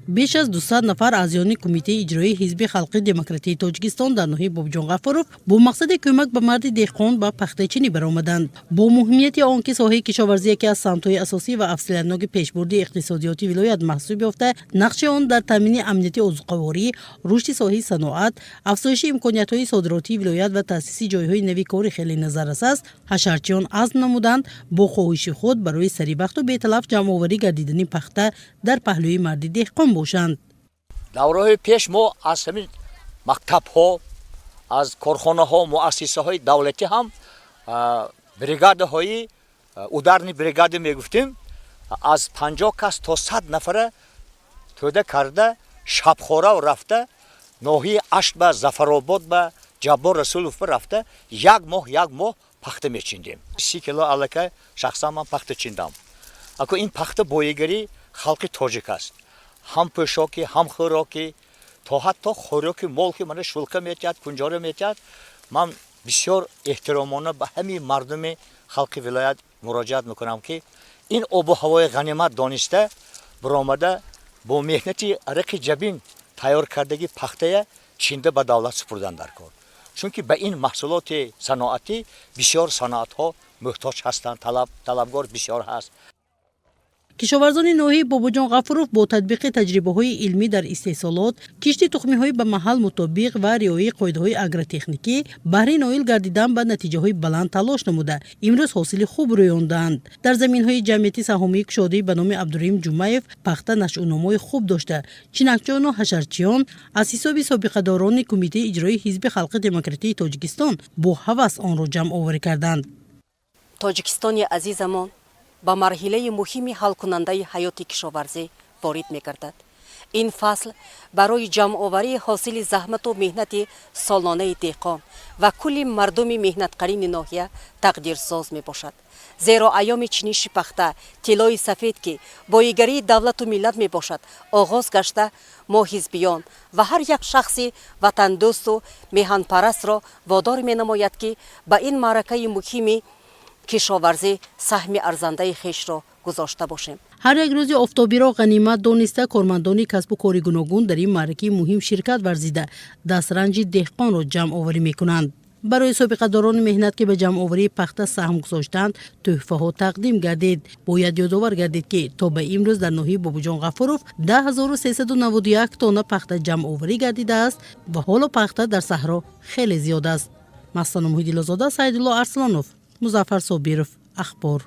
بیش از 200 نفر اعضای کمیته اجرایی حزب خلق دموکراتی تاجیکستان در ناحیه بابجان غفورов با مقصد کمک به مرد دهقان به پخته‌چینی برآمدند. با مهمیت آنکه ساحه کشاورزی یکی از سمت‌های اساسی و افزایش‌یافته پیشبرد اقتصادیاتی ولایت محسوب یافته، نقش آن در تامین امنیت عضوگواری، رشد ساحه صنعت، افزایش امکانات‌های صادراتی ولایت و تأسیس جای‌های نوی کاری خیلی نظررس است. حشرچیان عزم نمودند با خواهش خود برای سریبخت و بی‌تلف جمع‌آوری گردیدنی پخته در پهلوی مرد دهقان باشند. دورهای پیش ما از همین مکتب‌ها، از کارخانه‌ها، مؤسسه‌های دولتی هم بریگادهای ударní بریگاد میگفتیم، از 50 کس تا 100 نفر توده کرده شبخوره و رفته ناحیه اشت زفرآباد به جبار رسولوف رفته یک ماه پخته میچیندیم. 30 کیلو الکه شخصا من پخته چیندم. اکو این پخته بویگری خلق تاجیک است. هم پوشاکی هم خوراکی تا حتی خوراکی مالکی من شلکه میکرد، کنجاره میکرد. من بسیار احترامانه به همین مردم خلق ولایت مراجعت میکنم که این آب و هوای غنیمت دانسته برآمده با مهنتی عرق جبین تیار کردگی پخته چینده به دولت سپردن در کار. چون که به این محصولات صنعتی بسیار صنعت ها محتاج هستند، طلبگار بسیار هست. کشاورزان ناحیه بابجان غفورov با تطبیق تجربه‌های علمی در استحصالات، کشت تخم‌های به محل مطابق و رعایت قاعده‌های آگروتکنیکی، بهره نایل گردیدن به نتیجه‌های بلند تلاش نموده امروز حاصل خوب رویاندند. در زمین‌های جمعیتی سهامی کشاده به نام عبدالرحیم جمعیف پخته نشأونمای خوب داشته. چینکچیان و حشرچیان از حساب سابقه‌داران کمیته اجرایی حزب خلق دموکراتی تاجیکستان با هوس آن را جمع آوری کردند. تاجیکستان عزیزمان با مرحله مهمی حل کننده حیات کشاورزی وارد می‌گردد. این فصل برای جمع آوری حاصل زحمت و مهنت سالانه دهقان و کل مردم مهنت‌کاران ناحیه تقدیرساز میباشد. زیرا ایام چینش پخته طلای سفید که بایگری دولت و ملت میباشد آغاز گشته، ما حزبیان و هر یک شخصی وطن دوست و میهن پرست را وادار مینماید که به این معرکه مهمی کشاورزی سهم ارزنده خیش را گذاشته باشیم. هر یک روز آفتابی را غنیمت دانسته کارمندان کسب و کار گوناگون در این معرکه مهم شرکت ورزیده دسترنج دهقان را جمع آوری میکنند. برای سابقه‌داران مهنت که به جمع آوری پخته سهم گذاشتند تحفه ها تقدیم گردید. باید یادآور گردید که تا به امروز در ناحیه بابجان غفورov 10391 تانه پخته جمع آوری گردیده است و حالا پخته در صحرا خیلی زیاد است. مستان محیدی لازاده، سعیدالله ارسلانوف، مظفر صابرов، اخبار.